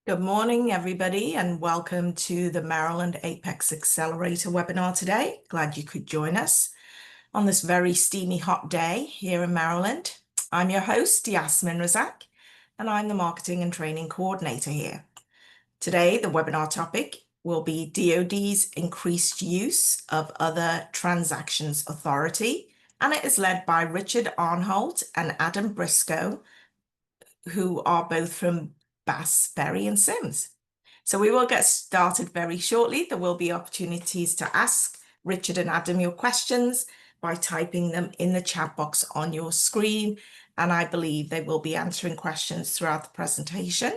Good morning, everybody, and welcome to the Maryland Apex Accelerator webinar today. Glad you could join us on this very steamy hot day here in Maryland. I'm your host, Yasmin Razak, and I'm the Marketing and Training Coordinator here. Today, the webinar topic will be DoD's increased use of other transactions authority, and it is led by Richard Arnholt and Adam Briscoe, who are both from Bass, Berry and Sims. So we will get started very shortly. There will be opportunities to ask Richard and Adam your questions by typing them in the chat box on your screen. And I believe they will be answering questions throughout the presentation.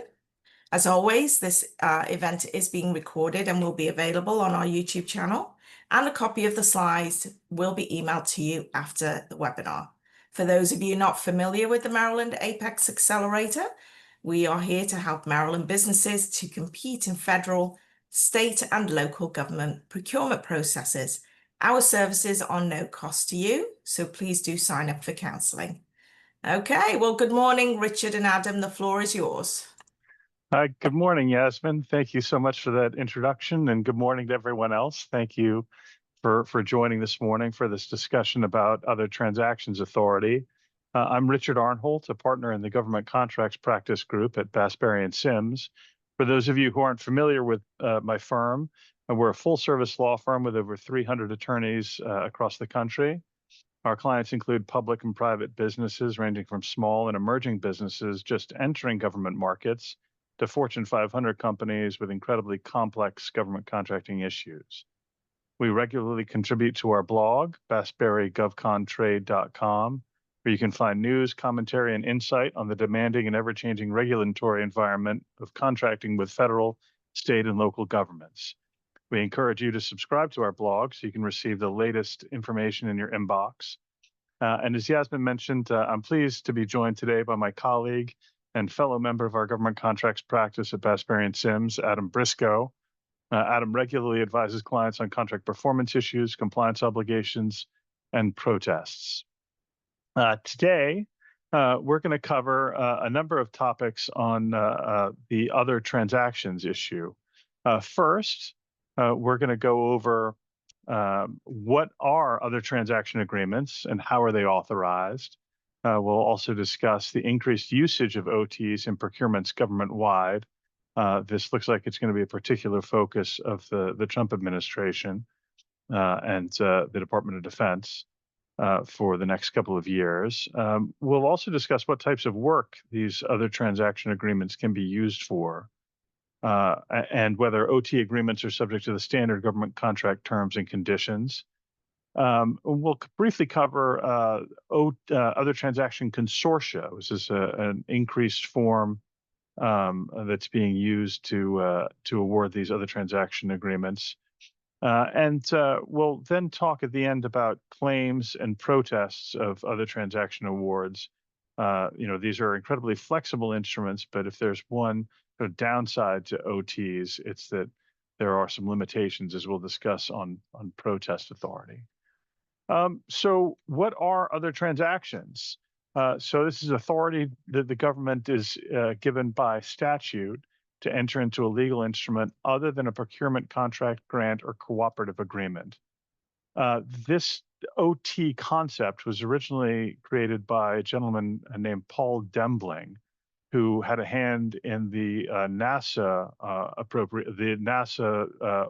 As always, this event is being recorded and will be available on our YouTube channel. And a copy of the slides will be emailed to you after the webinar. For those of you not familiar with the Maryland Apex Accelerator, we are here to help Maryland businesses to compete in federal, state, and local government procurement processes. Our services are no cost to you, so please do sign up for counseling. Okay, well, good morning, Richard and Adam. The floor is yours. Good morning, Yasmin. Thank you so much for that introduction, and good morning to everyone else. Thank you for joining this morning for this discussion about other transactions authority. I'm Richard Arnholt, a partner in the government contracts practice group at Bass, Berry & Sims. For those of you who aren't familiar with my firm, we're a full-service law firm with over 300 attorneys across the country. Our clients include public and private businesses ranging from small and emerging businesses just entering government markets to Fortune 500 companies with incredibly complex government contracting issues. We regularly contribute to our blog, bassberrygovcontrade.com, where you can find news, commentary, and insight on the demanding and ever-changing regulatory environment of contracting with federal, state, and local governments. We encourage you to subscribe to our blog so you can receive the latest information in your inbox. And as Yasmin mentioned, I'm pleased to be joined today by my colleague and fellow member of our government contracts practice at Bass, Berry & Sims, Adam Briscoe. Adam regularly advises clients on contract performance issues, compliance obligations, and protests. Today, we're going to cover a number of topics on the other transactions issue. First, we're going to go over what are other transaction agreements and how are they authorized. We'll also discuss the increased usage of OTs in procurements government-wide. This looks like it's going to be a particular focus of the Trump administration and the Department of Defense for the next couple of years. We'll also discuss what types of work these other transaction agreements can be used for, and whether OT agreements are subject to the standard government contract terms and conditions. We'll briefly cover other transaction consortia, which is an increased form that's being used to award these other transaction agreements. And we'll then talk at the end about claims and protests of other transaction awards. These are incredibly flexible instruments, but if there's one sort of downside to OTs, it's that there are some limitations, as we'll discuss on protest authority. So what are other transactions? So this is authority that the government is given by statute to enter into a legal instrument other than a procurement contract, grant, or cooperative agreement. This OT concept was originally created by a gentleman named Paul Dembling, who had a hand in the NASA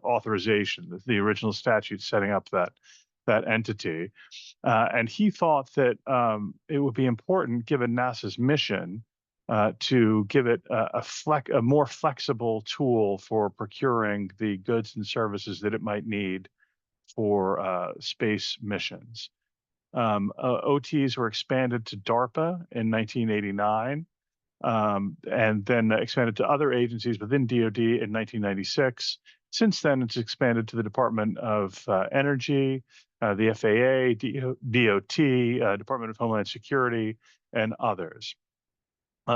authorization, the original statute setting up that entity. And he thought that it would be important, given NASA's mission, to give it a more flexible tool for procuring the goods and services that it might need for space missions. OTs were expanded to DARPA in 1989, and then expanded to other agencies within DoD in 1996. Since then, it's expanded to the Department of Energy, the FAA, DOT, Department of Homeland Security, and others.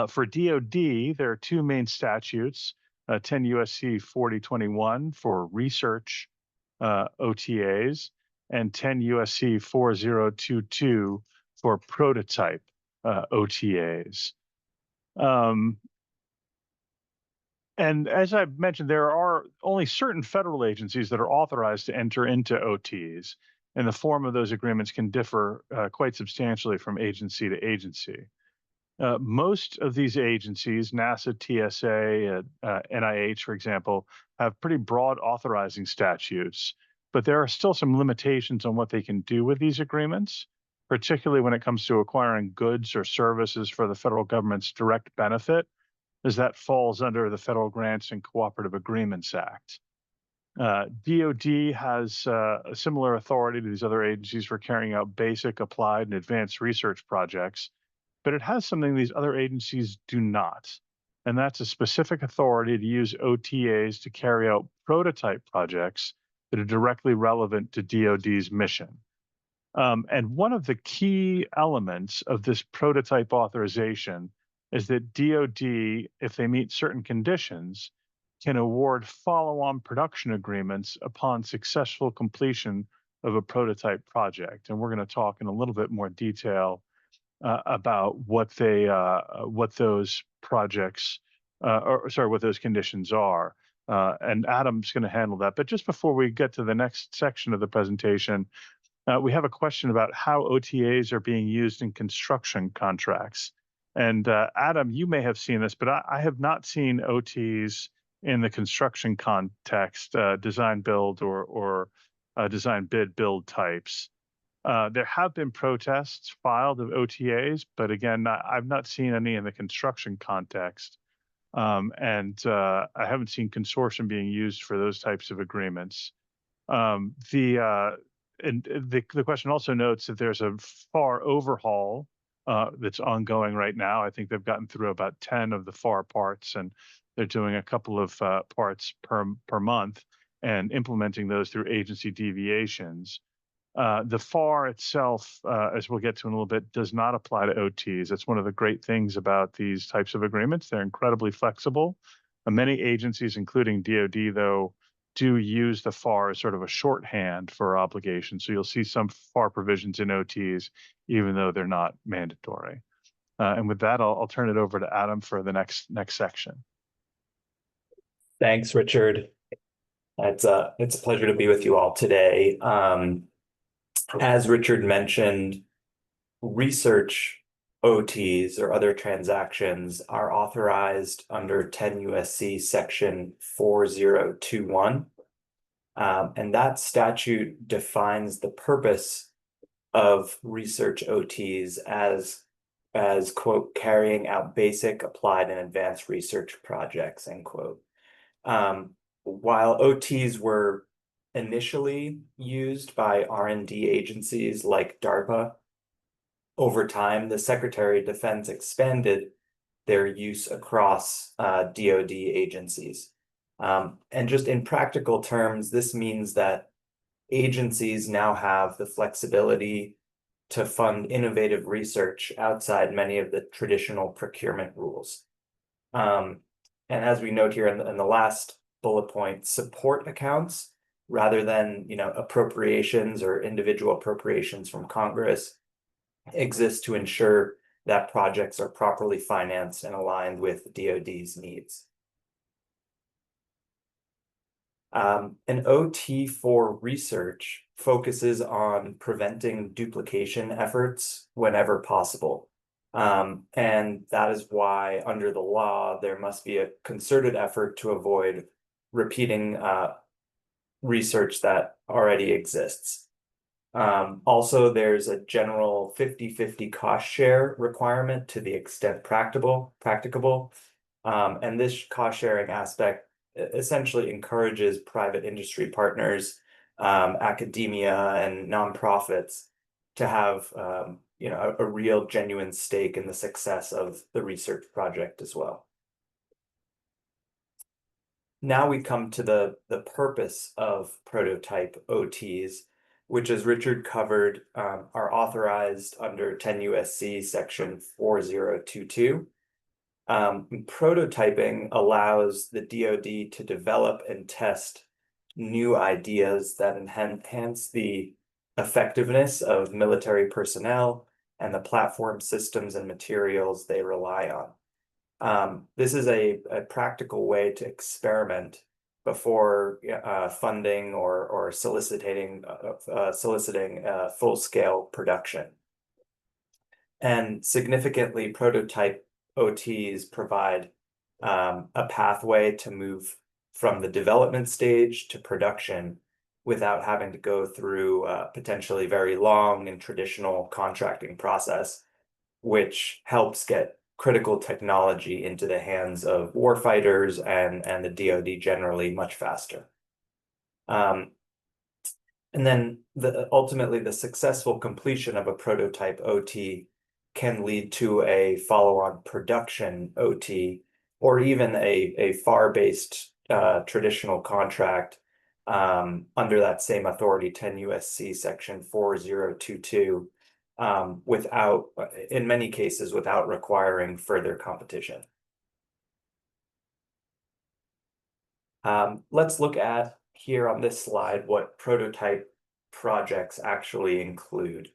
For DoD, there are two main statutes, 10 U.S.C. 4021 for research OTAs, and 10 U.S.C. 4022 for prototype OTAs. And as I mentioned, there are only certain federal agencies that are authorized to enter into OTs, and the form of those agreements can differ quite substantially from agency to agency. Most of these agencies, NASA, TSA, NIH, for example, have pretty broad authorizing statutes, but there are still some limitations on what they can do with these agreements, particularly when it comes to acquiring goods or services for the federal government's direct benefit, as that falls under the Federal Grants and Cooperative Agreements Act. DoD has a similar authority to these other agencies for carrying out basic, applied, and advanced research projects, but it has something these other agencies do not. And that's a specific authority to use OTAs to carry out prototype projects that are directly relevant to DoD's mission. And one of the key elements of this prototype authorization is that DoD, if they meet certain conditions, can award follow-on production agreements upon successful completion of a prototype project. And we're going to talk in a little bit more detail about what those projects, or sorry, what those conditions are. And Adam's going to handle that. But just before we get to the next section of the presentation, we have a question about how OTAs are being used in construction contracts. And Adam, you may have seen this, but I have not seen OTs in the construction context, design build or design bid build types. There have been protests filed of OTAs, but again, I've not seen any in the construction context. And I haven't seen consortium being used for those types of agreements. The question also notes that there's a FAR overhaul that's ongoing right now. I think they've gotten through about 10 of the FAR parts, and they're doing a couple of parts per month and implementing those through agency deviations. The FAR itself, as we'll get to in a little bit, does not apply to OTs. That's one of the great things about these types of agreements. They're incredibly flexible. Many agencies, including DoD, though, do use the FAR as sort of a shorthand for obligations. So you'll see some FAR provisions in OTs, even though they're not mandatory. And with that, I'll turn it over to Adam for the next section. Thanks, Richard. It's a pleasure to be with you all today. As Richard mentioned, research OTs or other transactions are authorized under 10 U.S.C. section 4021. And that statute defines the purpose of research OTs as quote, carrying out basic, applied, and advanced research projects, end quote. While OTs were initially used by R&D agencies like DARPA, over time, the Secretary of Defense expanded their use across DoD agencies. And just in practical terms, this means that agencies now have the flexibility to fund innovative research outside many of the traditional procurement rules. And as we note here in the last bullet point, support accounts rather than appropriations or individual appropriations from Congress exist to ensure that projects are properly financed and aligned with DoD's needs. An OT for research focuses on preventing duplication efforts whenever possible. And that is why under the law, there must be a concerted effort to avoid repeating research that already exists. Also, there's a general 50-50 cost share requirement to the extent practicable. And this cost sharing aspect essentially encourages private industry partners, academia, and nonprofits to have a real genuine stake in the success of the research project as well. Now we come to the purpose of prototype OTs, which, as Richard covered, are authorized under 10 U.S.C. section 4022. Prototyping allows the DoD to develop and test new ideas that enhance the effectiveness of military personnel and the platform systems and materials they rely on. This is a practical way to experiment before funding or soliciting full-scale production. And significantly, prototype OTs provide a pathway to move from the development stage to production without having to go through a potentially very long and traditional contracting process, which helps get critical technology into the hands of warfighters and the DoD generally much faster. And then ultimately the successful completion of a prototype OT can lead to a follow-on production OT or even a FAR-based traditional contract under that same authority, 10 USC section 4022, without, in many cases, without requiring further competition. Let's look at here on this slide what prototype projects actually include.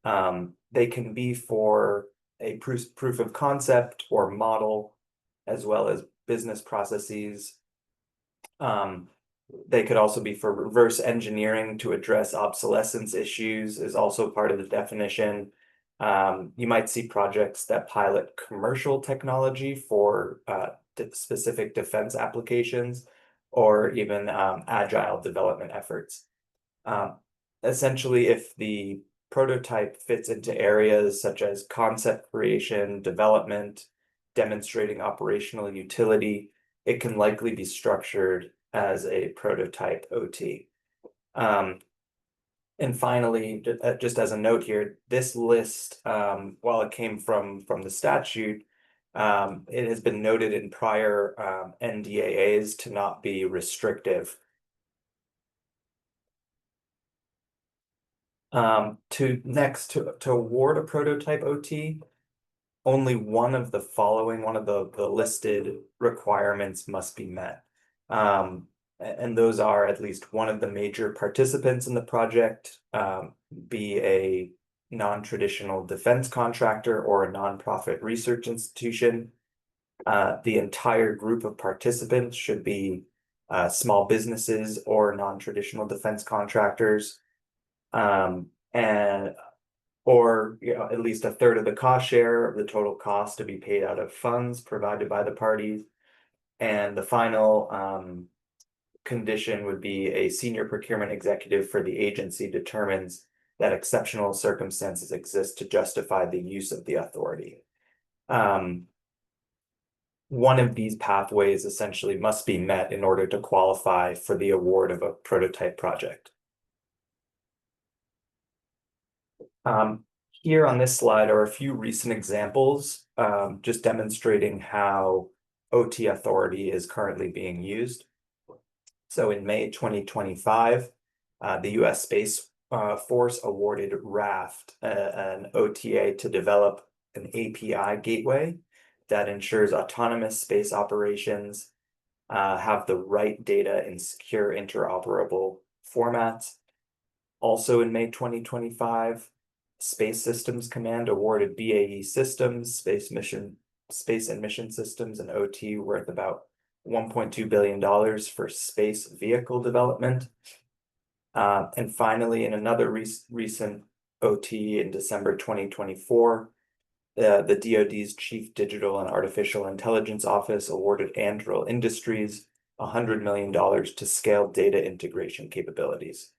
They can be for a proof of concept or model, as well as business processes. They could also be for reverse engineering to address obsolescence issues is also part of the definition. You might see projects that pilot commercial technology for specific defense applications or even agile development efforts. Essentially, if the prototype fits into areas such as concept creation, development, demonstrating operational utility, it can likely be structured as a prototype OT. And finally, just as a note here, this list, while it came from the statute, it has been noted in prior NDAAs to not be restrictive. To award a prototype OT, only one of the listed requirements must be met. And those are at least one of the major participants in the project, be a non-traditional defense contractor or a nonprofit research institution. The entire group of participants should be small businesses or non-traditional defense contractors. Or at least a third of the cost share of the total cost to be paid out of funds provided by the parties. And the final condition would be a senior procurement executive for the agency determines that exceptional circumstances exist to justify the use of the authority. One of these pathways essentially must be met in order to qualify for the award of a prototype project. Here on this slide are a few recent examples, just demonstrating how OT authority is currently being used. So in May 2025, the US Space Force awarded RAFT, an OTA to develop an API gateway that ensures autonomous space operations have the right data in secure interoperable formats. Also in May 2025, Space Systems Command awarded BAE Systems, Space and Mission Systems, an OT worth about $1.2 billion for space vehicle development. And finally, in another recent OT in December 2024, the DoD's Chief Digital and Artificial Intelligence Office awarded Anduril Industries $100 million to scale data integration capabilities.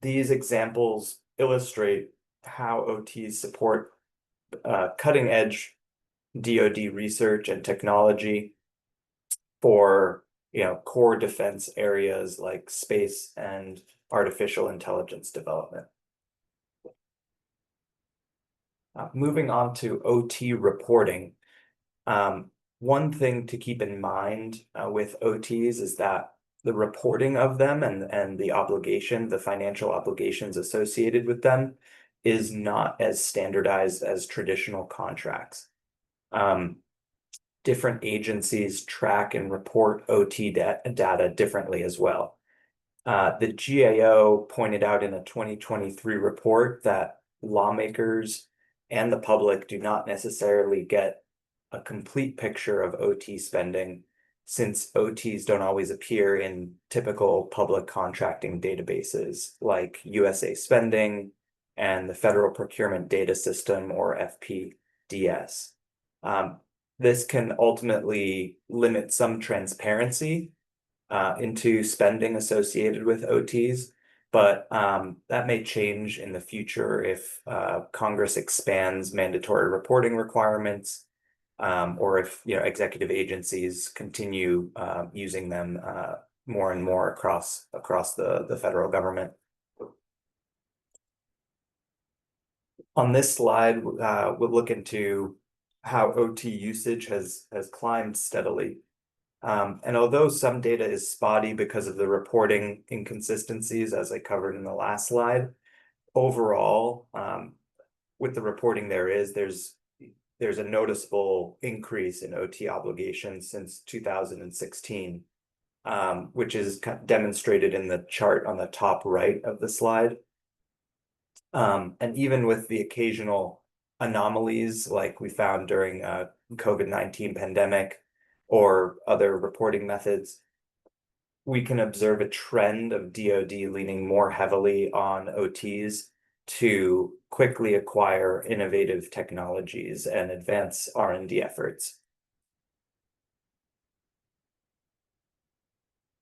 These examples illustrate how OTs support cutting-edge DoD research and technology for core defense areas like space and artificial intelligence development. Moving on to OT reporting. One thing to keep in mind with OTs is that the reporting of them and the financial obligations associated with them is not as standardized as traditional contracts. Different agencies track and report OT data differently as well. The GAO pointed out in a 2023 report that lawmakers and the public do not necessarily get a complete picture of OT spending, since OTs don't always appear in typical public contracting databases like USA Spending and the Federal Procurement Data System, or FPDS. This can ultimately limit some transparency into spending associated with OTs, but that may change in the future if Congress expands mandatory reporting requirements, or if executive agencies continue using them more and more across the federal government. On this slide, we'll look into how OT usage has climbed steadily. And although some data is spotty because of the reporting inconsistencies, as I covered in the last slide, overall, with the reporting there's a noticeable increase in OT obligations since 2016, which is demonstrated in the chart on the top right of the slide. And even with the occasional anomalies like we found during COVID-19 pandemic or other reporting methods, we can observe a trend of DoD leaning more heavily on OTs to quickly acquire innovative technologies and advance R&D efforts.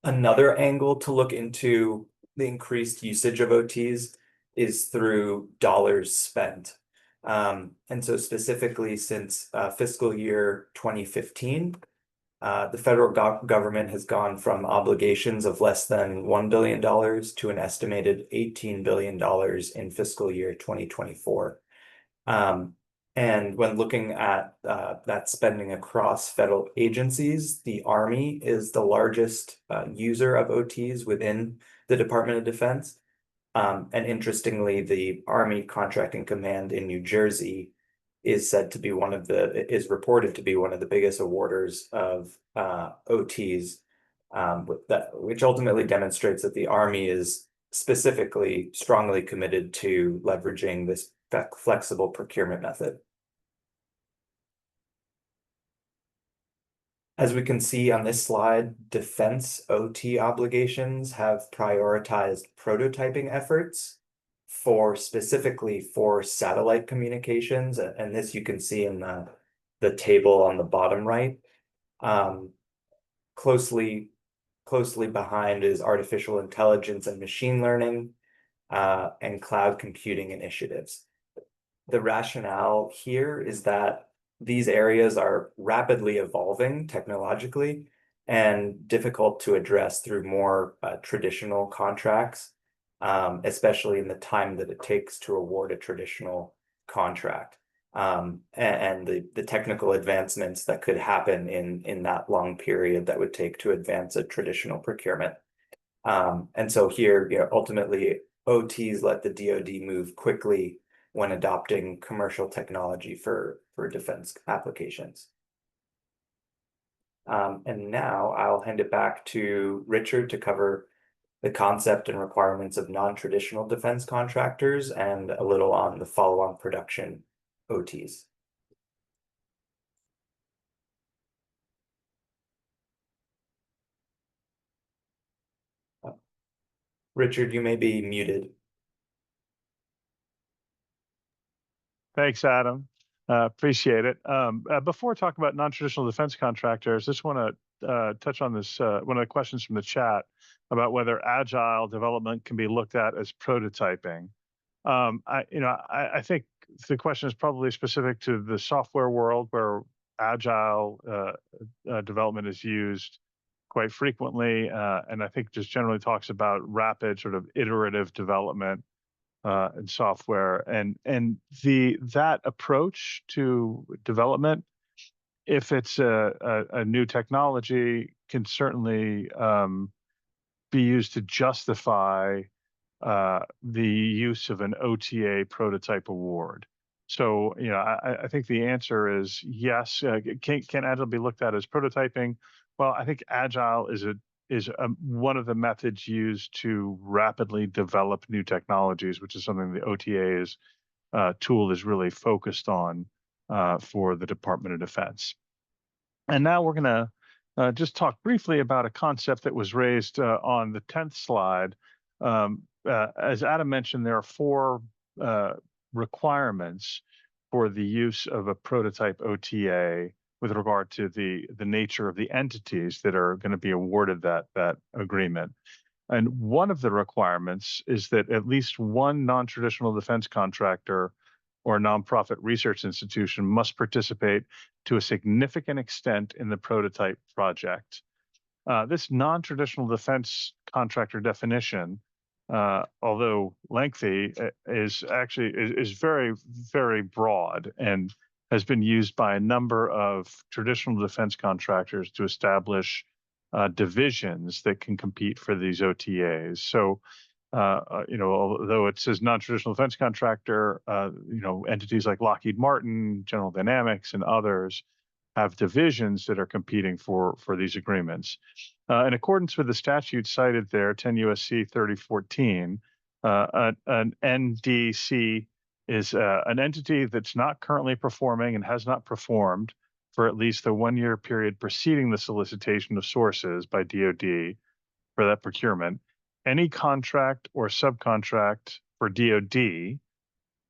Another angle to look into the increased usage of OTs is through dollars spent. And so specifically since fiscal year 2015, the federal government has gone from obligations of less than $1 billion to an estimated $18 billion in fiscal year 2024. And when looking at that spending across federal agencies, the Army is the largest user of OTs within the Department of Defense. And interestingly, the Army Contracting Command in New Jersey is reported to be one of the biggest awarders of OTs, which ultimately demonstrates that the Army is specifically strongly committed to leveraging this flexible procurement method. As we can see on this slide, defense OT obligations have prioritized prototyping efforts specifically for satellite communications, and this you can see in the table on the bottom right. Closely behind is artificial intelligence and machine learning and cloud computing initiatives. The rationale here is that these areas are rapidly evolving technologically and difficult to address through more traditional contracts, especially in the time that it takes to award a traditional contract, and the technical advancements that could happen in that long period that would take to advance a traditional procurement. And so here, ultimately, OTs let the DoD move quickly when adopting commercial technology for defense applications. And now I'll hand it back to Richard to cover the concept and requirements of non-traditional defense contractors and a little on the follow-on production OTs. Richard, you may be muted. Thanks, Adam. Appreciate it. Before talking about non-traditional defense contractors, just want to touch on this, one of the questions from the chat about whether agile development can be looked at as prototyping. I think the question is probably specific to the software world where agile development is used quite frequently, and I think just generally talks about rapid sort of iterative development in software, and that approach to development, if it's a new technology, can certainly be used to justify the use of an OTA prototype award. So, I think the answer is yes. Can agile be looked at as prototyping? Well, I think agile is one of the methods used to rapidly develop new technologies, which is something the OTAs tool is really focused on. for the Department of Defense. And now we're going to just talk briefly about a concept that was raised on the 10th slide. As Adam mentioned, there are 4 requirements for the use of a prototype OTA with regard to the nature of the entities that are going to be awarded that agreement. And one of the requirements is that at least one non-traditional defense contractor or nonprofit research institution must participate to a significant extent in the prototype project. This non-traditional defense contractor definition, although lengthy, is very, very broad and has been used by a number of traditional defense contractors to establish divisions that can compete for these OTAs. So, although it says non-traditional defense contractor, entities like Lockheed Martin, General Dynamics, and others have divisions that are competing for these agreements. In accordance with the statute cited there, 10 U.S.C. 3014, an NDC is an entity that's not currently performing and has not performed for at least the 1-year period preceding the solicitation of sources by DoD for that procurement, any contract or subcontract for DoD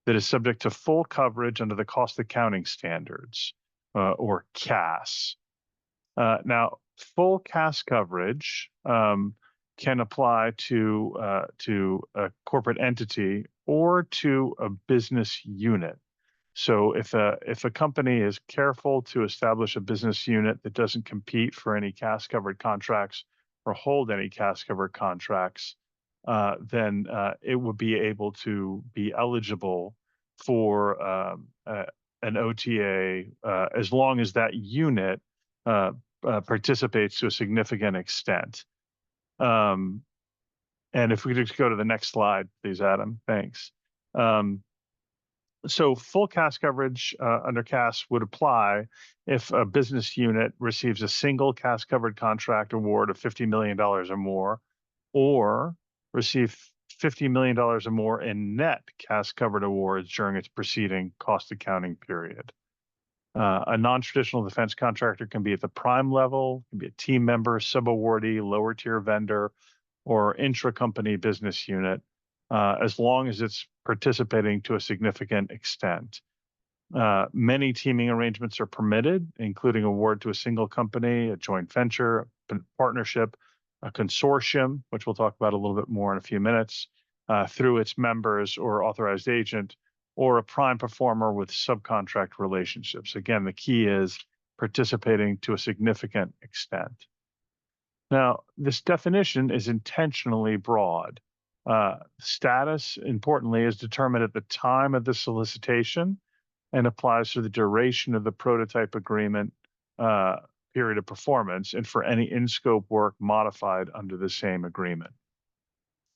that is subject to full coverage under the cost accounting standards, or CAS. Now, full CAS coverage can apply to a corporate entity or to a business unit. So if a company is careful to establish a business unit that doesn't compete for any CAS covered contracts or hold any CAS covered contracts, then it would be able to be eligible for an OTA as long as that unit participates to a significant extent. And if we could just go to the next slide, please, Adam. Thanks. So full CAS coverage under CAS would apply if a business unit receives a single CAS covered contract award of $50 million or more, or receive $50 million or more in net CAS covered awards during its preceding cost accounting period. A non-traditional defense contractor can be at the prime level, can be a team member, subawardee, lower tier vendor, or intra-company business unit, as long as it's participating to a significant extent. Many teaming arrangements are permitted, including award to a single company, a joint venture, a partnership, a consortium, which we'll talk about a little bit more in a few minutes, through its members or authorized agent, or a prime performer with subcontract relationships. Again, the key is participating to a significant extent. Now, this definition is intentionally broad. Status, importantly, is determined at the time of the solicitation and applies to the duration of the prototype agreement period of performance and for any in-scope work modified under the same agreement.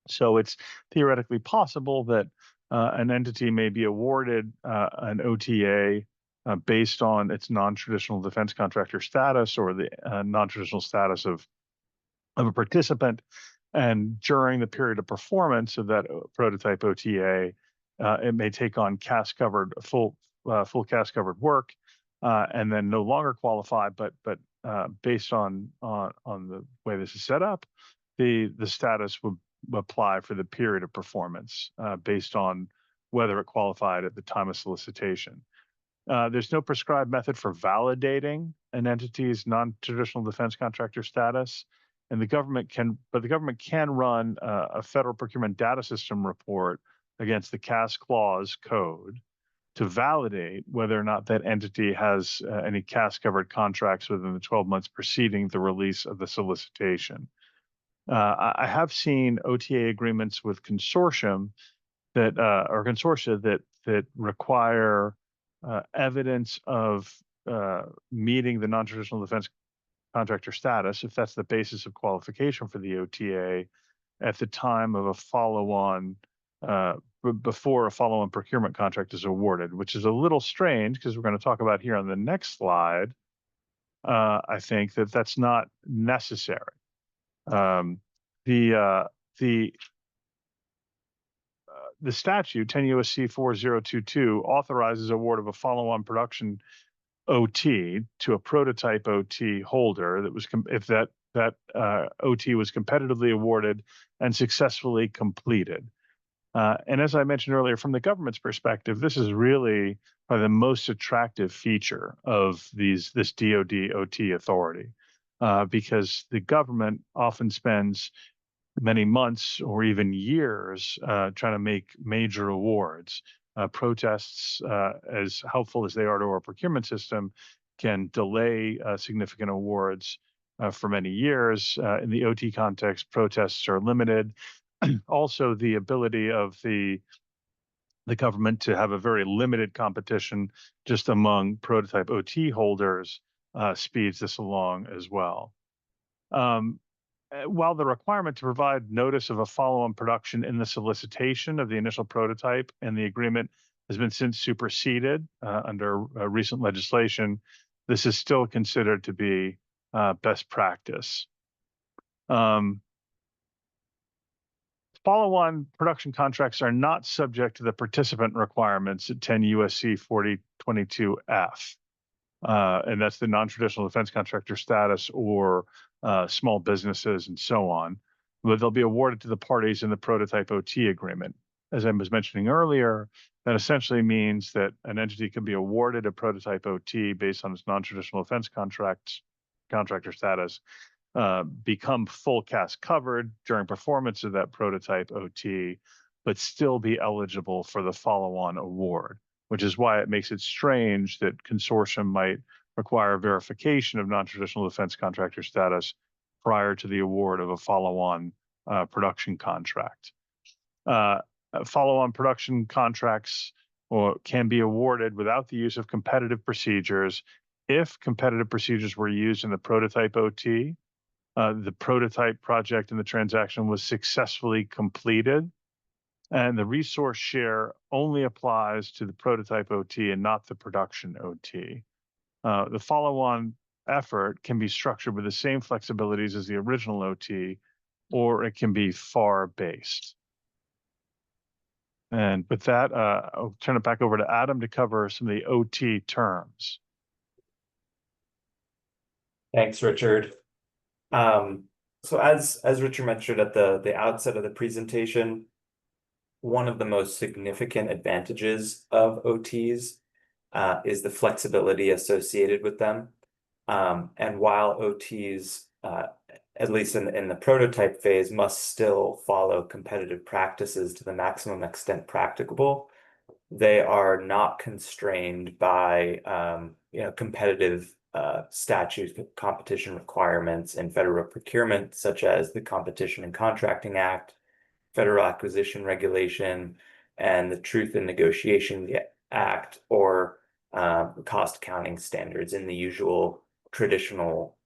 So it's theoretically possible that an entity may be awarded an OTA based on its non-traditional defense contractor status or the non-traditional status of a participant. And during the period of performance of that prototype OTA, it may take on CAS covered full CAS covered work, and then no longer qualify. But based on the way this is set up, the status would apply for the period of performance based on whether it qualified at the time of solicitation. There's no prescribed method for validating an entity's non-traditional defense contractor status. And the government can run a federal procurement data system report against the CAS clause code to validate whether or not that entity has any CAS covered contracts within the 12 months preceding the release of the solicitation. I have seen OTA agreements with consortia that require evidence of meeting the non-traditional defense contractor status, if that's the basis of qualification for the OTA, at the time of a follow-on, before a follow-on procurement contract is awarded, which is a little strange because we're going to talk about here on the next slide. I think that's not necessary. the statute 10 U.S.C. 4022 authorizes award of a follow-on production OT to a prototype OT holder that was if that OT was competitively awarded and successfully completed. And as I mentioned earlier, from the government's perspective, this is really probably the most attractive feature of this DoD OT authority, because the government often spends many months or even years trying to make major awards. Protests, as helpful as they are to our procurement system, can delay significant awards for many years. In the OT context, protests are limited. Also, the ability of the government to have a very limited competition just among prototype OT holders speeds this along as well. While the requirement to provide notice of a follow-on production in the solicitation of the initial prototype and the agreement has been since superseded under recent legislation, this is still considered to be best practice. Follow-on production contracts are not subject to the participant requirements at 10 U.S.C. 4022F. And that's the non-traditional defense contractor status or small businesses and so on, but they'll be awarded to the parties in the prototype OT agreement. As I was mentioning earlier, that essentially means that an entity can be awarded a prototype OT based on its non-traditional defense contractor status, become full CAS covered during performance of that prototype OT, but still be eligible for the follow-on award, which is why it makes it strange that consortium might require verification of non-traditional defense contractor status prior to the award of a follow-on production contract. Follow-on production contracts can be awarded without the use of competitive procedures if competitive procedures were used in the prototype OT, the prototype project in the transaction was successfully completed, and the resource share only applies to the prototype OT and not the production OT. The follow-on effort can be structured with the same flexibilities as the original OT, or it can be FAR-based. And with that, I'll turn it back over to Adam to cover some of the OT terms. Thanks, Richard. So as Richard mentioned at the outset of the presentation, one of the most significant advantages of OTs is the flexibility associated with them. And while OTs, at least in the prototype phase, must still follow competitive practices to the maximum extent practicable, they are not constrained by competitive statutes, competition requirements in federal procurement, such as the Competition and Contracting Act, Federal Acquisition Regulation, and the Truth in Negotiation Act, or cost accounting standards in the usual traditional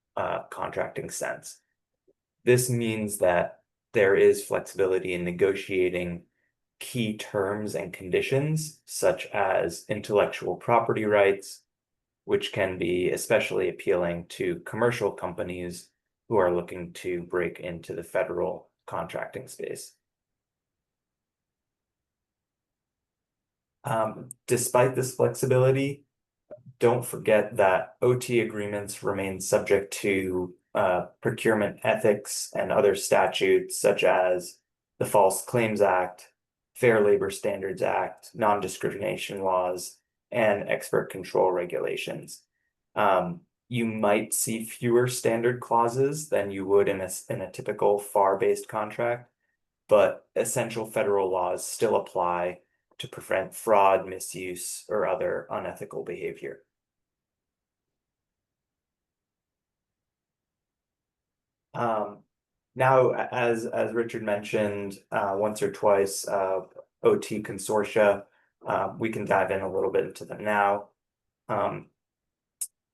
contracting sense. This means that there is flexibility in negotiating key terms and conditions, such as intellectual property rights, which can be especially appealing to commercial companies who are looking to break into the federal contracting space. Despite this flexibility, don't forget that OT agreements remain subject to procurement ethics and other statutes, such as the False Claims Act, Fair Labor Standards Act, non-discrimination laws, and expert control regulations. You might see fewer standard clauses than you would in a typical FAR-based contract, but essential federal laws still apply to prevent fraud, misuse, or other unethical behavior. Now, as Richard mentioned once or twice, OT consortia, we can dive in a little bit into them now.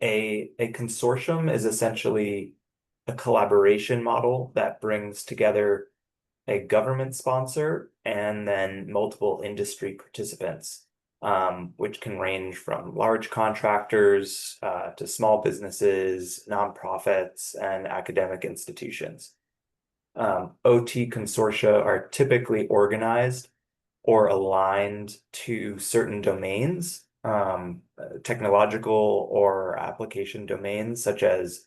A consortium is essentially a collaboration model that brings together a government sponsor and then multiple industry participants, which can range from large contractors to small businesses, nonprofits, and academic institutions. OT consortia are typically organized or aligned to certain domains, technological or application domains, such as,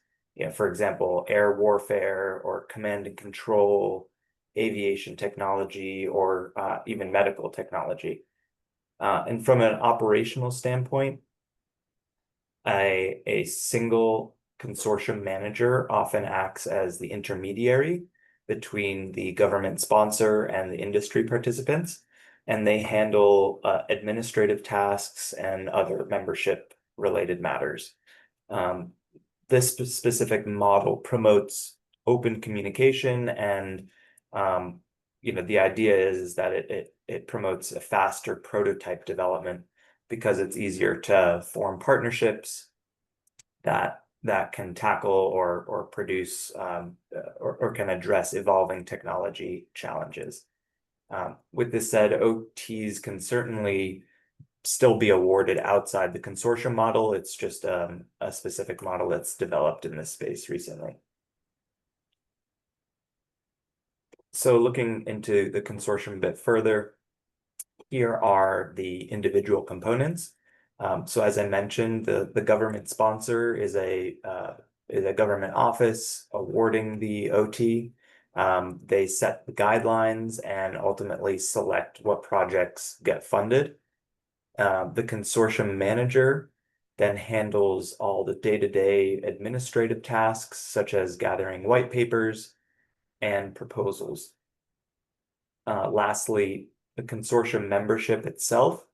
for example, air warfare or command and control, aviation technology, or even medical technology. And from an operational standpoint, a single consortium manager often acts as the intermediary between the government sponsor and the industry participants, and they handle administrative tasks and other membership-related matters. This specific model promotes open communication, and the idea is that it promotes a faster prototype development because it's easier to form partnerships that can tackle or produce or can address evolving technology challenges. With this said, OTs can certainly still be awarded outside the consortium model. It's just a specific model that's developed in this space recently. So looking into the consortium a bit further, here are the individual components. So as I mentioned, the government sponsor is a government office awarding the OT. They set the guidelines and ultimately select what projects get funded. The consortium manager then handles all the day-to-day administrative tasks, such as gathering white papers and proposals. Lastly, the consortium membership itself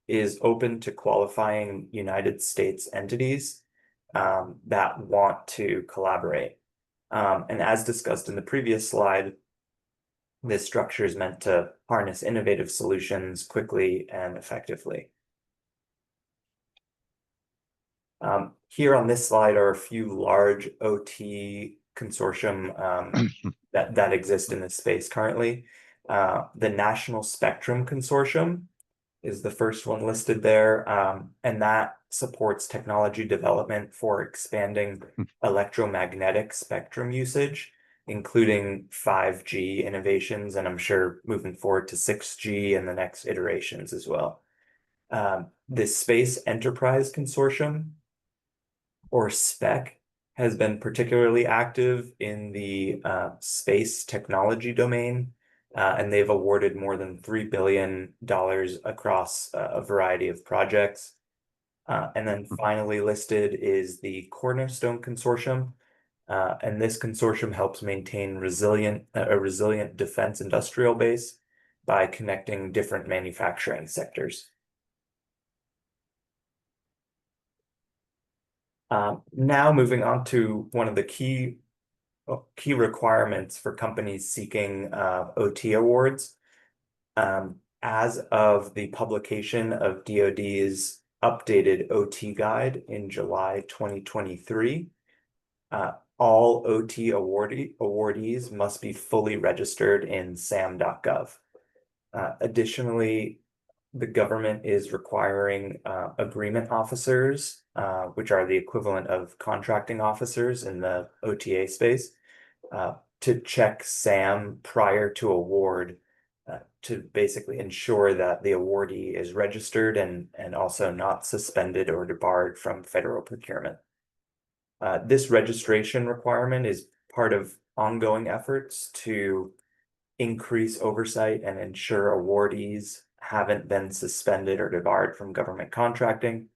is open to qualifying United States entities that want to collaborate. And as discussed in the previous slide, this structure is meant to harness innovative solutions quickly and effectively. Here on this slide are a few large OT consortium that exist in this space currently. The National Spectrum Consortium is the first one listed there, and that supports technology development for expanding electromagnetic spectrum usage, including 5G innovations, and I'm sure moving forward to 6G and the next iterations as well. This Space Enterprise Consortium, or SPEC, has been particularly active in the space technology domain, and they've awarded more than $3 billion across a variety of projects. And then finally listed is the Cornerstone Consortium, and this consortium helps maintain a resilient defense industrial base by connecting different manufacturing sectors. Now moving on to one of the key requirements for companies seeking OT awards. As of the publication of DoD's updated OT guide in July 2023, all OT awardees must be fully registered in sam.gov. Additionally, the government is requiring agreement officers, which are the equivalent of contracting officers in the OTA space, to check SAM prior to award, to basically ensure that the awardee is registered and also not suspended or debarred from federal procurement. This registration requirement is part of ongoing efforts to increase oversight and ensure awardees haven't been suspended or debarred from government contracting.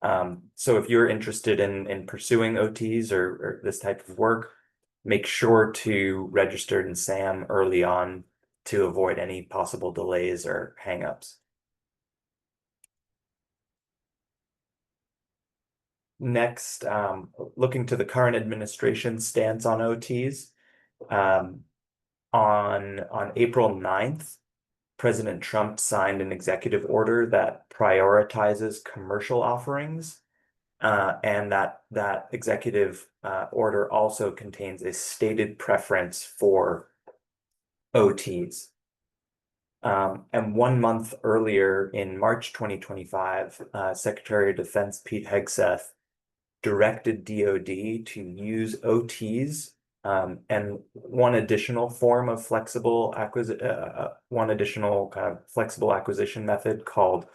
So if you're interested in pursuing OTs or this type of work, make sure to register in SAM early on to avoid any possible delays or hangups. Next, looking to the current administration stance on OTs, on April 9th, President Trump signed an executive order that prioritizes commercial offerings, and that executive order also contains a stated preference for OTs. And 1 month earlier, in March 2025, Secretary of Defense Pete Hegseth directed DoD to use OTs And one additional form of one additional kind of flexible acquisition method called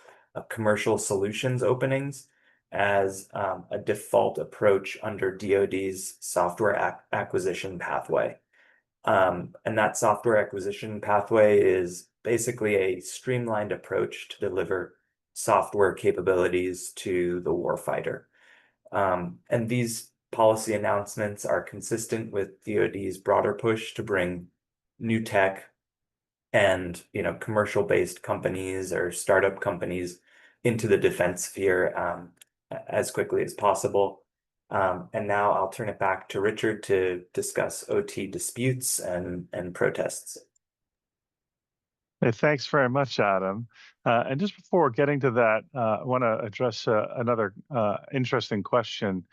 commercial solutions openings as a default approach under DoD's software acquisition pathway. And that software acquisition pathway is basically a streamlined approach to deliver software capabilities to the warfighter. And these policy announcements are consistent with DoD's broader push to bring new tech and commercial-based companies or startup companies into the defense sphere as quickly as possible. And now I'll turn it back to Richard to discuss OT disputes and protests. Hey, thanks very much, Adam. And just before getting to that, I want to address another interesting question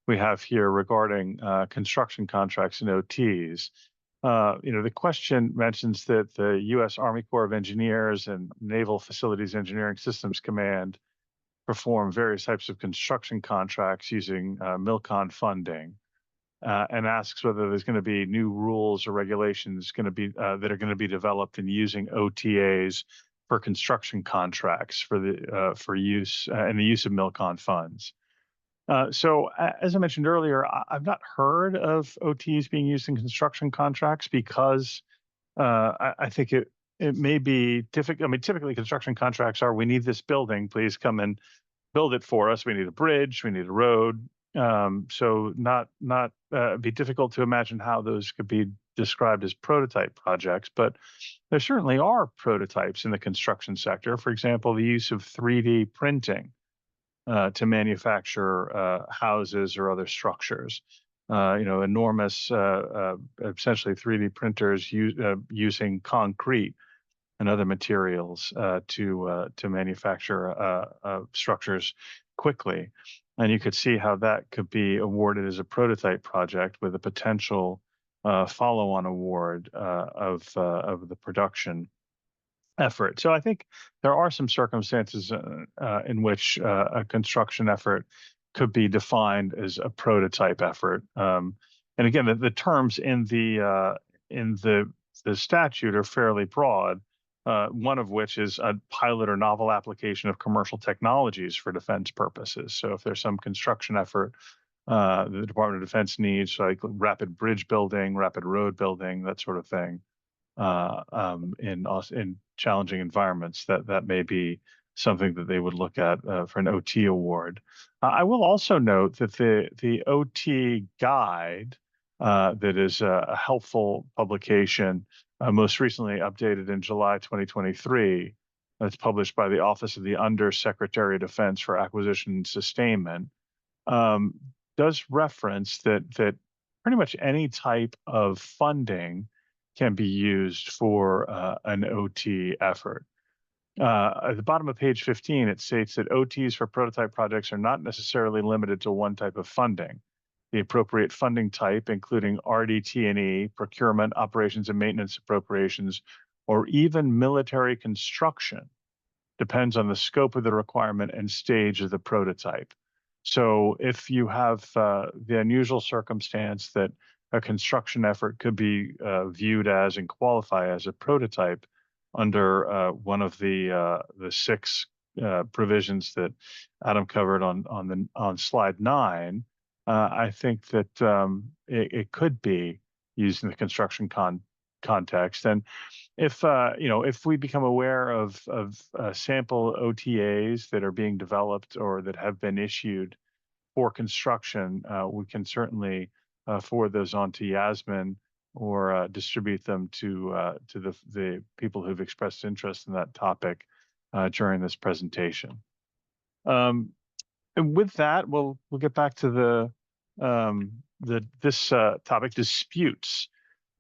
we have here regarding construction contracts and OTs. The question mentions that the U.S. Army Corps of Engineers and Naval Facilities Engineering Systems Command perform various types of construction contracts using MILCON funding. And asks whether there's going to be new rules or regulations that are going to be developed in using OTAs for construction contracts for use and the use of MILCON funds. So as I mentioned earlier, I've not heard of OTs being used in construction contracts because I think it may be difficult. I mean, typically construction contracts are, we need this building, please come and build it for us. We need a bridge, we need a road. So not be difficult to imagine how those could be described as prototype projects, but there certainly are prototypes in the construction sector. For example, the use of 3D printing to manufacture houses or other structures. Enormous, essentially 3D printers using concrete and other materials to manufacture structures quickly. And you could see how that could be awarded as a prototype project with a potential follow-on award of the production effort. So I think there are some circumstances in which a construction effort could be defined as a prototype effort. And again, the terms in the statute are fairly broad. One of which is a pilot or novel application of commercial technologies for defense purposes. So if there's some construction effort the Department of Defense needs, like rapid bridge building, rapid road building, that sort of thing, in challenging environments, that may be something that they would look at for an OT award. I will also note that the OT guide that is a helpful publication, most recently updated in July 2023. That's published by the Office of the Under Secretary of Defense for Acquisition and Sustainment. Does reference that pretty much any type of funding can be used for an OT effort. At the bottom of page 15, it states that OTs for prototype projects are not necessarily limited to one type of funding. The appropriate funding type, including RDT&E, procurement, operations and maintenance appropriations, or even military construction, depends on the scope of the requirement and stage of the prototype. So if you have the unusual circumstance that a construction effort could be viewed as and qualify as a prototype under one of the 6 provisions that Adam covered on slide 9, I think that it could be used in the construction context. And if we become aware of sample OTAs that are being developed or that have been issued for construction, we can certainly forward those on to Yasmin or distribute them to the people who've expressed interest in that topic during this presentation. And with that, we'll get back to this topic, disputes.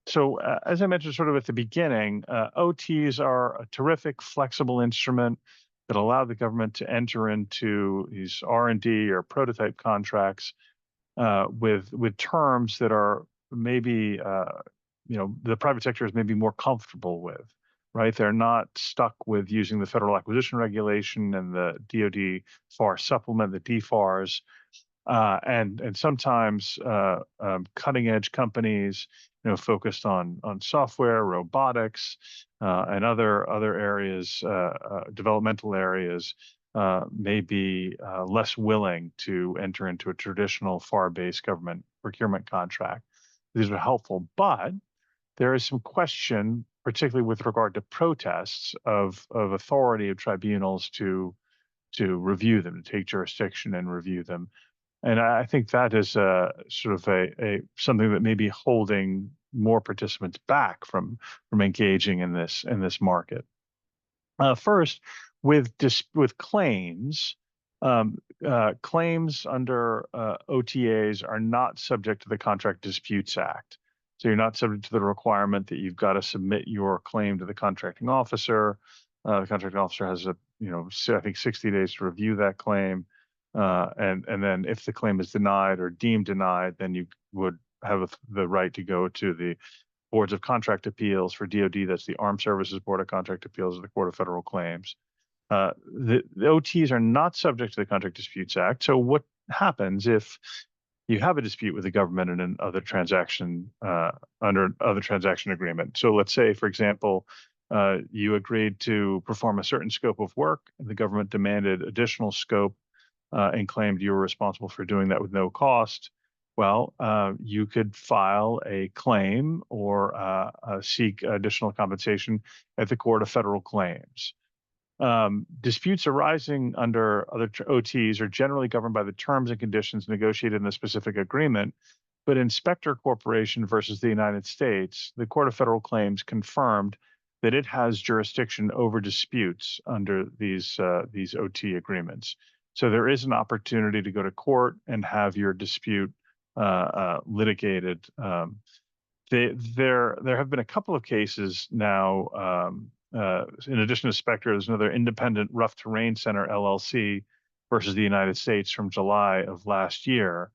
So as I mentioned sort of at the beginning, OTs are a terrific flexible instrument that allow the government to enter into these R&D or prototype contracts with terms that are maybe the private sector is maybe more comfortable with, right? They're not stuck with using the Federal Acquisition Regulation and the DoD FAR supplement, the DFARS. And sometimes cutting edge companies, focused on software, robotics, and other areas, developmental areas, may be less willing to enter into a traditional FAR-based government procurement contract. These are helpful, but there is some question, particularly with regard to protests, of authority of tribunals to review them, to take jurisdiction and review them. And I think that is sort of a something that may be holding more participants back from engaging in this market. First, with claims, claims under OTAs are not subject to the Contract Disputes Act. So you're not subject to the requirement that you've got to submit your claim to the contracting officer. The contracting officer has I think 60 days to review that claim. And then if the claim is denied or deemed denied, then you would have the right to go to the boards of contract appeals. For DoD, that's the Armed Services Board of Contract Appeals, or the Court of Federal Claims. The OTs are not subject to the Contract Disputes Act. So what happens if you have a dispute with the government in an other transaction under other transaction agreement? So let's say, for example, you agreed to perform a certain scope of work, and the government demanded additional scope and claimed you were responsible for doing that with no cost. Well, you could file a claim or seek additional compensation at the Court of Federal Claims. Disputes arising under other OTs are generally governed by the terms and conditions negotiated in the specific agreement. But in Spectre Corporation versus the United States, the Court of Federal Claims confirmed that it has jurisdiction over disputes under these OT agreements. So there is an opportunity to go to court and have your dispute litigated. There have been a couple of cases now. In addition to Spectre, there's another Independent Rough Terrain Center LLC versus the United States from July of last year.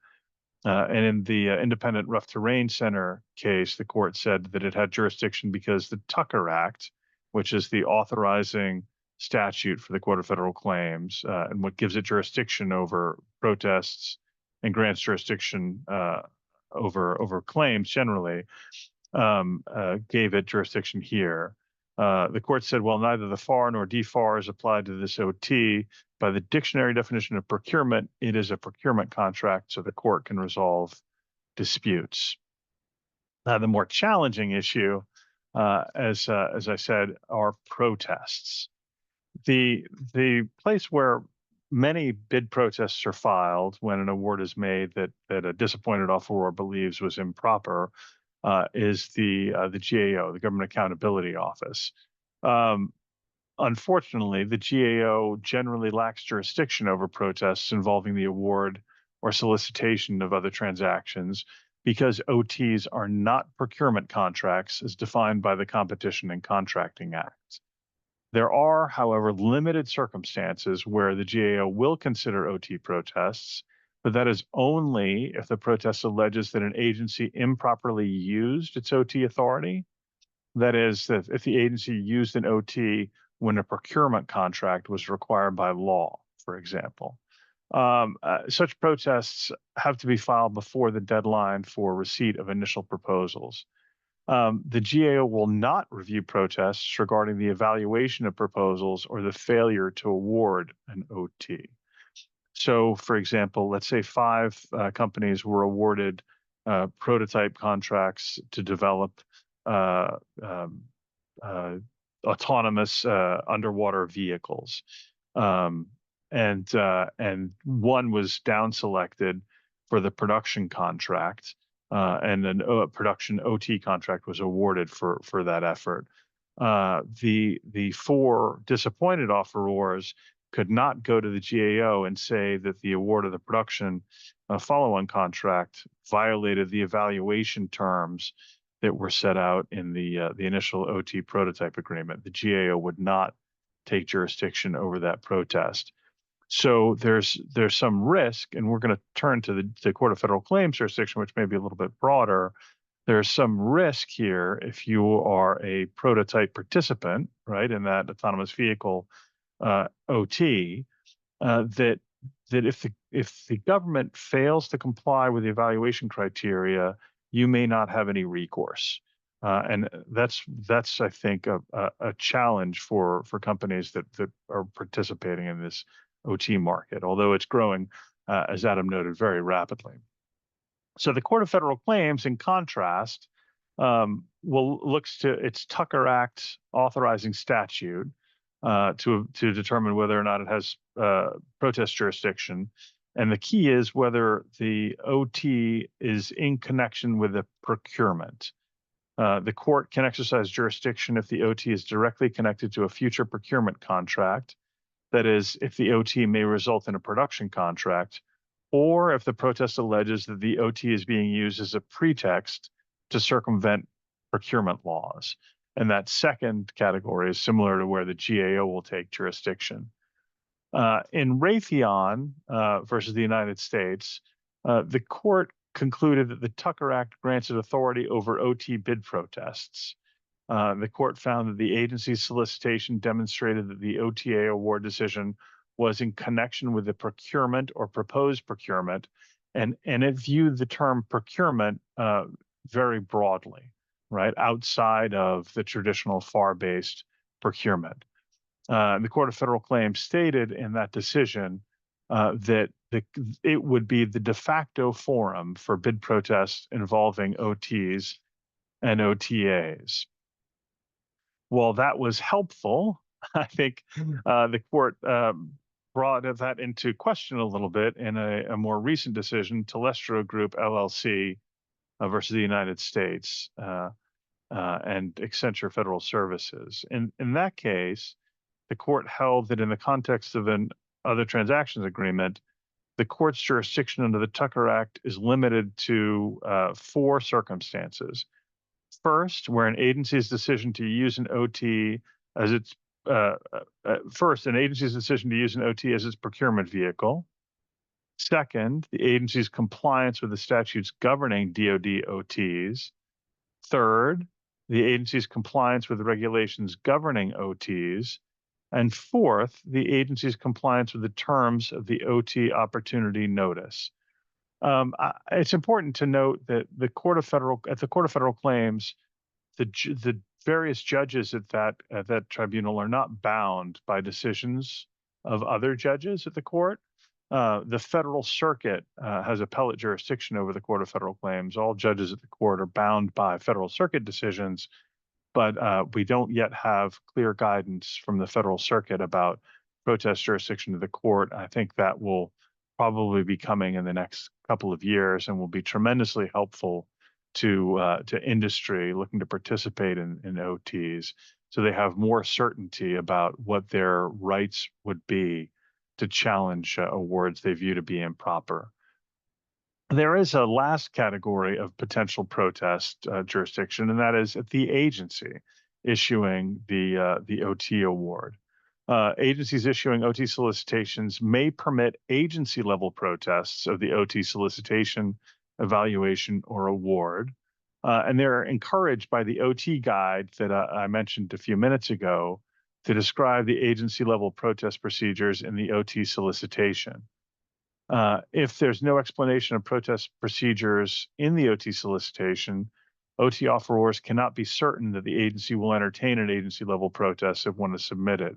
And in the Independent Rough Terrain Center case, the court said that it had jurisdiction because the Tucker Act, which is the authorizing statute for the Court of Federal Claims, and what gives it jurisdiction over protests and grants jurisdiction over claims generally, gave it jurisdiction here. The court said, well, neither the FAR nor DFAR is applied to this OT. By the dictionary definition of procurement, it is a procurement contract, so the court can resolve disputes. The more challenging issue, as I said, are protests. The place where many bid protests are filed when an award is made that a disappointed offeror believes was improper is the GAO, the Government Accountability Office. Unfortunately, the GAO generally lacks jurisdiction over protests involving the award or solicitation of other transactions because OTs are not procurement contracts as defined by the Competition and Contracting Act. There are, however, limited circumstances where the GAO will consider OT protests, but that is only if the protest alleges that an agency improperly used its OT authority. That is, that if the agency used an OT when a procurement contract was required by law, for example. Such protests have to be filed before the deadline for receipt of initial proposals. The GAO will not review protests regarding the evaluation of proposals or the failure to award an OT. So, for example, let's say 5 companies were awarded prototype contracts to develop autonomous underwater vehicles, and one was down selected for the production contract, and a production OT contract was awarded for that effort. The 4 disappointed offerors could not go to the GAO and say that the award of the production follow-on contract violated the evaluation terms that were set out in the initial OT prototype agreement. The GAO would not take jurisdiction over that protest. So there's some risk, and we're going to turn to the Court of Federal Claims jurisdiction, which may be a little bit broader. There's some risk here if you are a prototype participant, right, in that autonomous vehicle OT, that that if the government fails to comply with the evaluation criteria, you may not have any recourse. And that's I think a challenge for companies that are participating in this OT market, although it's growing, as Adam noted, very rapidly. So the Court of Federal Claims, in contrast, looks to its Tucker Act authorizing statute to determine whether or not it has protest jurisdiction. And the key is whether the OT is in connection with the procurement. The court can exercise jurisdiction if the OT is directly connected to a future procurement contract. That is, if the OT may result in a production contract, or if the protest alleges that the OT is being used as a pretext to circumvent procurement laws. And that second category is similar to where the GAO will take jurisdiction. In Raytheon versus the United States, the court concluded that the Tucker Act granted authority over OT bid protests. The court found that the agency's solicitation demonstrated that the OTA award decision was in connection with the procurement or proposed procurement, and it viewed the term procurement very broadly, right, outside of the traditional FAR-based procurement. The Court of Federal Claims stated in that decision that it would be the de facto forum for bid protests involving OTs and OTAs. While that was helpful, I think the court brought that into question a little bit in a more recent decision, Telestro Group LLC versus the United States and Accenture Federal Services. In that case, the court held that in the context of an other transactions agreement, the court's jurisdiction under the Tucker Act is limited to 4 circumstances. First, where an agency's decision to use an OT as its an agency's decision to use an OT as its procurement vehicle. Second, the agency's compliance with the statutes governing DoD OTs. Third, the agency's compliance with the regulations governing OTs. And fourth, the agency's compliance with the terms of the OT opportunity notice. It's important to note that at the Court of Federal Claims, the various judges at that tribunal are not bound by decisions of other judges at the court. The Federal Circuit has appellate jurisdiction over the Court of Federal Claims. All judges at the court are bound by Federal Circuit decisions, but we don't yet have clear guidance from the Federal Circuit about protest jurisdiction of the court. I think that will probably be coming in the next couple of years and will be tremendously helpful to industry looking to participate in OTs, so they have more certainty about what their rights would be to challenge awards they view to be improper. There is a last category of potential protest jurisdiction, and that is at the agency issuing the OT award. Agencies issuing OT solicitations may permit agency-level protests of the OT solicitation, evaluation, or award. And they're encouraged by the OT guide that I mentioned a few minutes ago to describe the agency-level protest procedures in the OT solicitation. If there's no explanation of protest procedures in the OT solicitation, OT offerors cannot be certain that the agency will entertain an agency-level protest if one is submitted.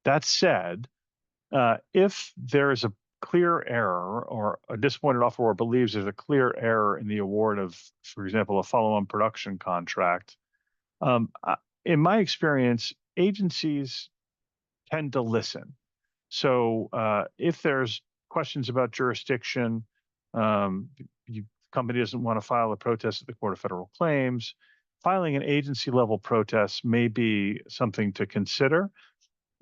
That said, if there is a clear error or a disappointed offeror believes there's a clear error in the award of, for example, a follow-on production contract, in my experience, agencies tend to listen. So if there's questions about jurisdiction, the company doesn't want to file a protest at the Court of Federal Claims, filing an agency-level protest may be something to consider.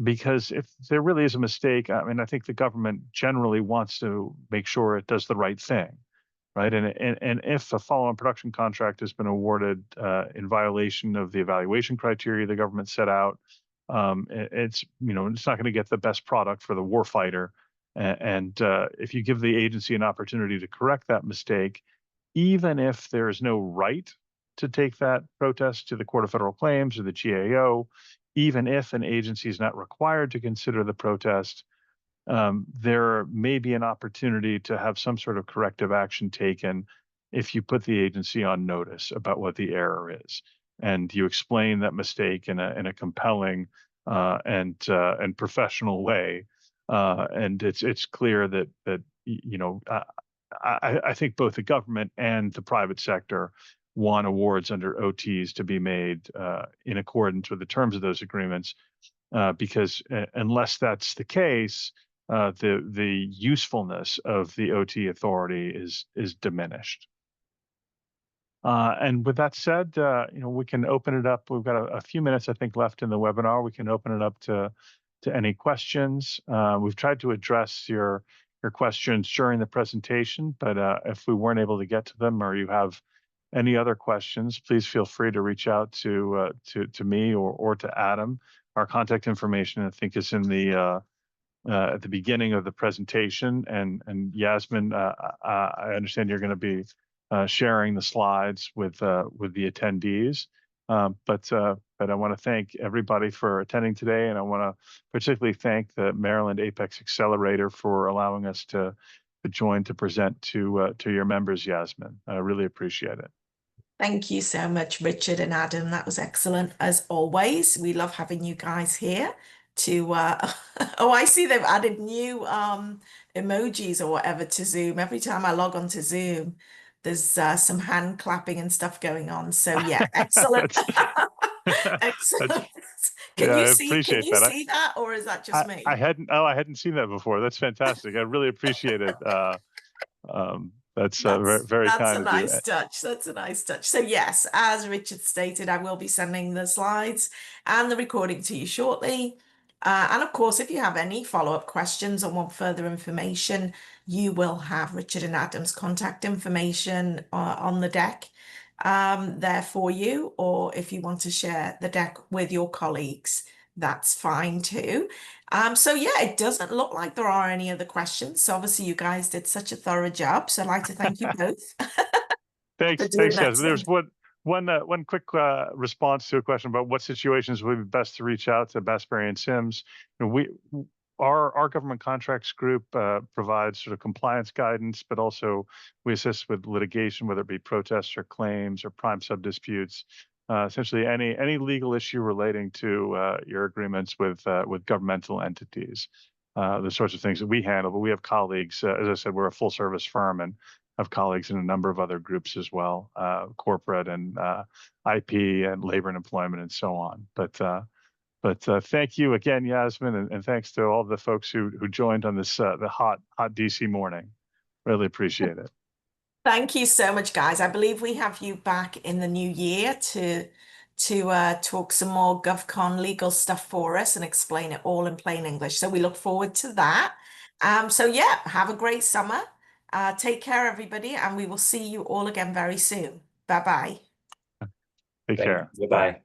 Because if there really is a mistake, I mean, I think the government generally wants to make sure it does the right thing, right? And if a follow-on production contract has been awarded in violation of the evaluation criteria the government set out, it's not going to get the best product for the warfighter. And if you give the agency an opportunity to correct that mistake, even if there is no right to take that protest to the Court of Federal Claims or the GAO, even if an agency is not required to consider the protest, there may be an opportunity to have some sort of corrective action taken if you put the agency on notice about what the error is, and you explain that mistake in a compelling and professional way, and it's clear that I think both the government and the private sector want awards under OTs to be made in accordance with the terms of those agreements, because unless that's the case, the usefulness of the OT authority is diminished. And with that said, we can open it up. We've got a few minutes, I think, left in the webinar. We can open it up to any questions. We've tried to address your questions during the presentation, but if we weren't able to get to them, or you have any other questions, please feel free to reach out to me or to Adam. Our contact information, I think, is in the at the beginning of the presentation. And Yasmin, I understand you're going to be sharing the slides with the attendees. But I want to thank everybody for attending today, and I want to particularly thank the Maryland Apex Accelerator for allowing us to join to present to your members, Yasmin. I really appreciate it. Thank you so much, Richard and Adam. That was excellent as always. We love having you guys here to oh, I see they've added new emojis or whatever to Zoom. Every time I log on to Zoom, there's some hand clapping and stuff going on. So yeah, excellent. Excellent. Can Yeah, you I see appreciate that. see that, or is that just me? I hadn't seen that before. That's fantastic. I really appreciate it. That's very That's kind a of you. nice touch. That's a nice touch. So yes, as Richard stated, I will be sending the slides and the recording to you shortly. And of course, if you have any follow-up questions or want further information, you will have Richard and Adam's contact information on the deck there for you. Or if you want to share the deck with your colleagues, that's fine too. So yeah, it doesn't look like there are any other questions. So obviously you guys did such a thorough job. So I'd like to thank you both for doing Thanks, that. guys. There's one quick response to a question about what situations would be best to reach out to Bassberry and Sims. Our government contracts group provides sort of compliance guidance, but also we assist with litigation, whether it be protests or claims or prime sub disputes. Essentially, any legal issue relating to your agreements with governmental entities, the sorts of things that we handle. But we have colleagues. As I said, we're a full service firm and have colleagues in a number of other groups as well, corporate and IP and labor and employment and so on. But thank you again, Yasmin, and thanks to all the folks who joined on this the hot DC morning. Really appreciate it. Thank you so much, guys. I believe we have you back in the new year to talk some more GovCon legal stuff for us and explain it all in plain English. So we look forward to that. So yeah, have a great summer. Take care, everybody, and we will see you all again very soon. Bye-bye. Take care. Goodbye.